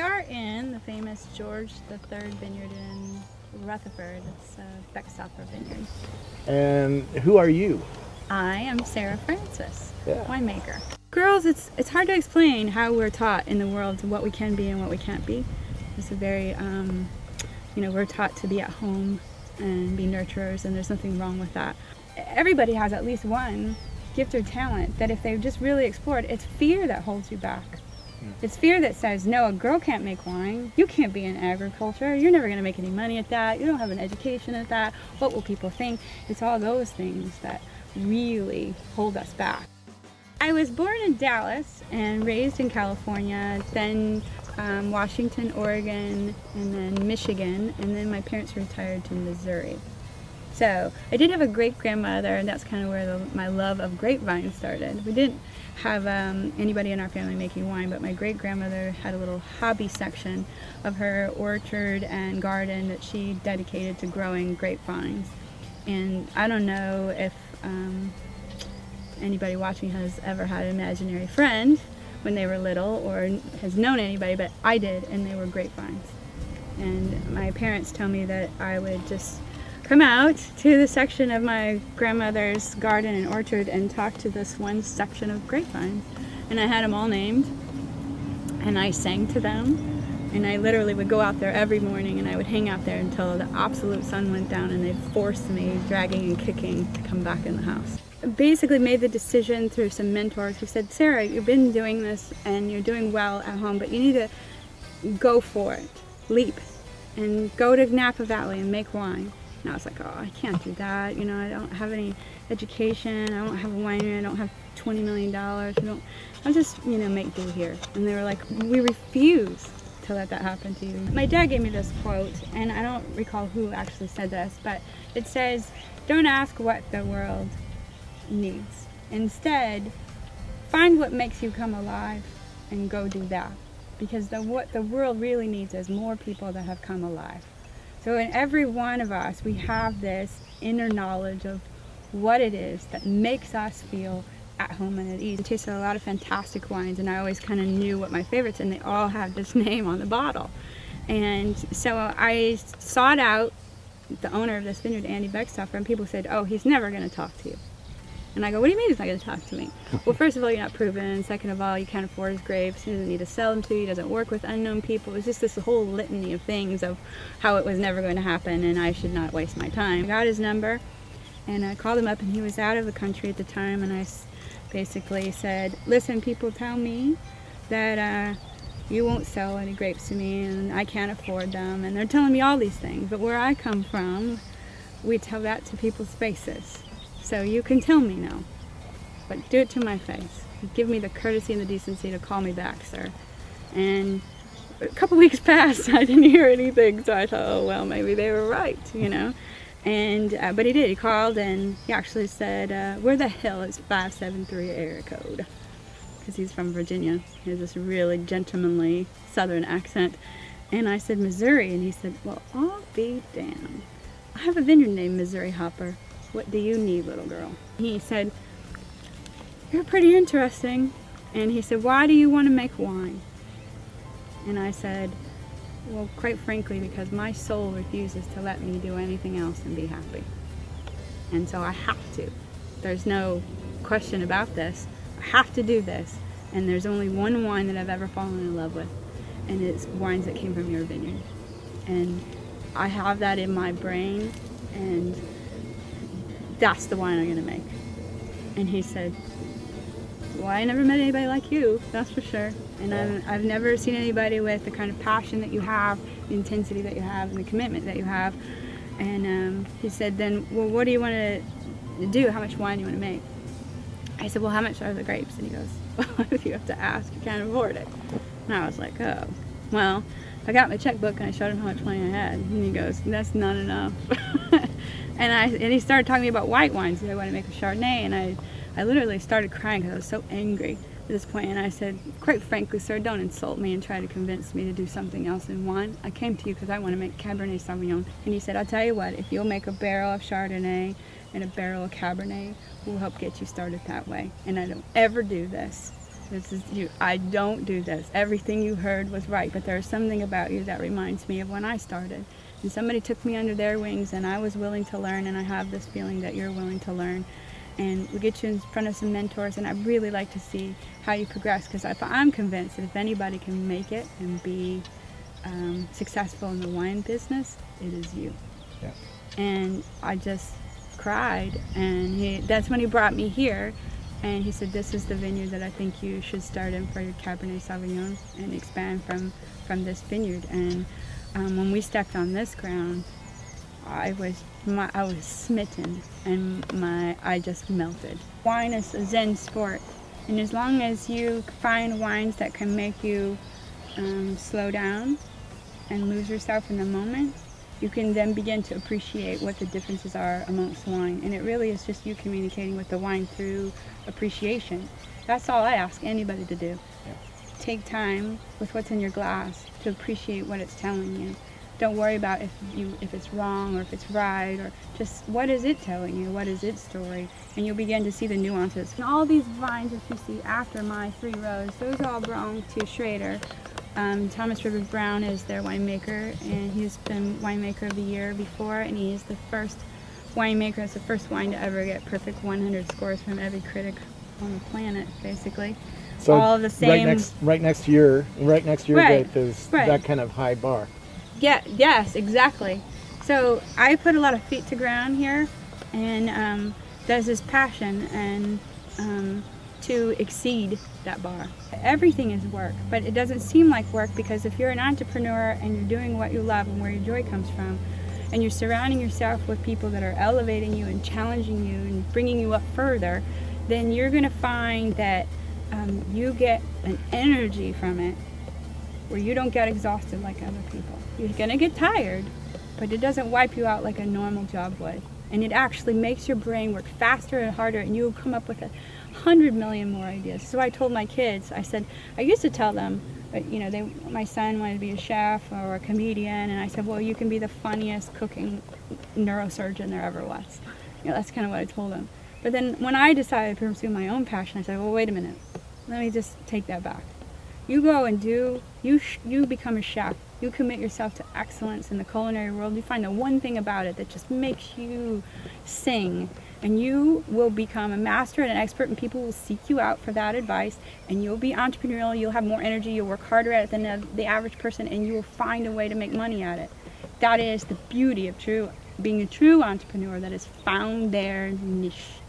are in the famous George III vineyard in Rutherford. It's Beckstoffer Vineyard. And who are you? I am Sarah Francis, Yeah. winemaker. Girls, it's hard to explain how we're taught in the world what we can be and what we can't be. It's a very, we're taught to be at home and be nurturers, and there's nothing wrong with that. Everybody has at least one gift or talent that if they just really explored, it's fear that holds you back. It's fear that says, no, a girl can't make wine. You can't be in agriculture. You're never going to make any money at that. You don't have an education at that. What will people think? It's all those things that really hold us back. I was born in Dallas and raised in California, then Washington, Oregon, and then Michigan, and then my parents retired to Missouri. So I did have a great-grandmother, and that's kind of where my love of grapevine started. We didn't have anybody in our family making wine, but my great-grandmother had a little hobby section of her orchard and garden that she dedicated to growing grapevines. And I don't know if anybody watching has ever had an imaginary friend when they were little or has known anybody, but I did, and they were grapevines. And my parents tell me that I would just come out to the section of my grandmother's garden and orchard and talk to this one section of grapevines. And I had them all named, and I sang to them. And I literally would go out there every morning, and I would hang out there until the absolute sun went down, and they'd force me, dragging and kicking, to come back in the house. I basically made the decision through some mentors who said, Sarah, you've been doing this and you're doing well at home, but you need to go for it, leap, and go to Napa Valley and make wine. And I was like, oh, I can't do that. You know, I don't have any education. I don't have a winery. I don't have $20 million. I'll just, make do here. And they were like, we refuse to let that happen to you. My dad gave me this quote, and I don't recall who actually said this, but it says, don't ask what the world needs. Instead, find what makes you come alive and go do that. Because what the world really needs is more people that have come alive. So in every one of us, we have this inner knowledge of what it is that makes us feel at home and at ease. I tasted a lot of fantastic wines, and I always kind of knew what my favorites, and they all had this name on the bottle. And so I sought out the owner of this vineyard, Andy Beckstoffer, and people said, oh, he's never going to talk to you. And I go, what do you mean he's not going to talk to me? Well, first of all, you're not proven. Second of all, you can't afford his grapes. He doesn't need to sell them to you. He doesn't work with unknown people. It was just this whole litany of things of how it was never going to happen, and I should not waste my time. I got his number, and I called him up, and he was out of the country at the time, and I basically said, listen, people tell me that you won't sell any grapes to me, and I can't afford them, and they're telling me all these things. But where I come from, we tell that to people's faces. So you can tell me no, but do it to my face. Give me the courtesy and the decency to call me back, sir. And a couple weeks passed, I didn't hear anything, so I thought, oh, well, maybe they were right, And, but he did. He called, and he actually said, where the hell is 573 area code? Because he's from Virginia. He has this really gentlemanly southern accent. And I said, Missouri. And he said, well, I'll be damned. I have a vineyard named Missouri Hopper. What do you need, little girl? He said, you're pretty interesting. And he said, why do you want to make wine? And I said, well, quite frankly, because my soul refuses to let me do anything else and be happy. And so I have to. There's no question about this. I have to do this. And there's only one wine that I've ever fallen in love with, and it's wines that came from your vineyard. And I have that in my brain, and that's the wine I'm going to make. And he said, well, I never met anybody like you, that's for sure. And I've never seen anybody with the kind of passion that you have, the intensity that you have, and the commitment that you have. And he said, then, well, what do you want to do? How much wine do you want to make? I said, well, how much are the grapes? And he goes, well, if you have to ask, you can't afford it. And I was like, oh, well, I got my checkbook, and I showed him how much money I had. And he goes, that's not enough. And he started talking to me about white wines. I want to make a Chardonnay, and I literally started crying because I was so angry at this point. And I said, quite frankly, sir, don't insult me and try to convince me to do something else in wine. I came to you because I want to make Cabernet Sauvignon. And he said, I'll tell you what, if you'll make a barrel of Chardonnay and a barrel of Cabernet, we'll help get you started that way. And I don't ever do this This is you. I don't do this. Everything you heard was right, but there's something about you that reminds me of when I started. And somebody took me under their wings, and I was willing to learn, and I have this feeling that you're willing to learn. And we get you in front of some mentors, and I really like to see how you progress, because I'm convinced that if anybody can make it and be successful in the wine business, it is you. Yeah. And I just cried, and that's when he brought me here, and he said, this is the vineyard that I think you should start in for your Cabernet Sauvignon and expand from this vineyard. And when we stepped on this ground, I was smitten, and I just melted. Wine is a Zen sport, and as long as you find wines that can make you slow down and lose yourself in the moment, you can then begin to appreciate what the differences are amongst wine. And it really is just you communicating with the wine through appreciation. That's all I ask anybody to do. Yeah. Take time with what's in your glass to appreciate what it's telling you. Don't worry about if it's wrong or if it's right, or just what is it telling you, what is its story, and you'll begin to see the nuances. And all these vines that you see after my 3 rows, those all belong to Schrader. Thomas Rivers Brown is their winemaker, and he's been winemaker of the year before, and he is the first winemaker. It's the first wine to ever get perfect 100 scores from every critic on the planet, basically. So all of the same. Right next to your Right, grape is right. that kind of high bar. Yeah, yes, exactly. So I put a lot of feet to ground here, and there's this passion and to exceed that bar. Everything is work, but it doesn't seem like work, because if you're an entrepreneur and you're doing what you love and where your joy comes from, and you're surrounding yourself with people that are elevating you and challenging you and bringing you up further, then you're going to find that you get an energy from it where you don't get exhausted like other people. You're going to get tired, but it doesn't wipe you out like a normal job would. And it actually makes your brain work faster and harder, and you'll come up with 100 million more ideas. So I told my kids, I used to tell them, my son wanted to be a chef or a comedian, and I said, well, you can be the funniest cooking neurosurgeon there ever was. That's kind of what I told them. But then when I decided to pursue my own passion, I said, well, wait a minute, let me just take that back. You go and you become a chef. You commit yourself to excellence in the culinary world. You find the one thing about it that just makes you sing, and you will become a master and an expert, and people will seek you out for that advice, and you'll be entrepreneurial. You'll have more energy. You'll work harder at it than the average person, and you will find a way to make money at it. That is the beauty of being a true entrepreneur, that has found their niche.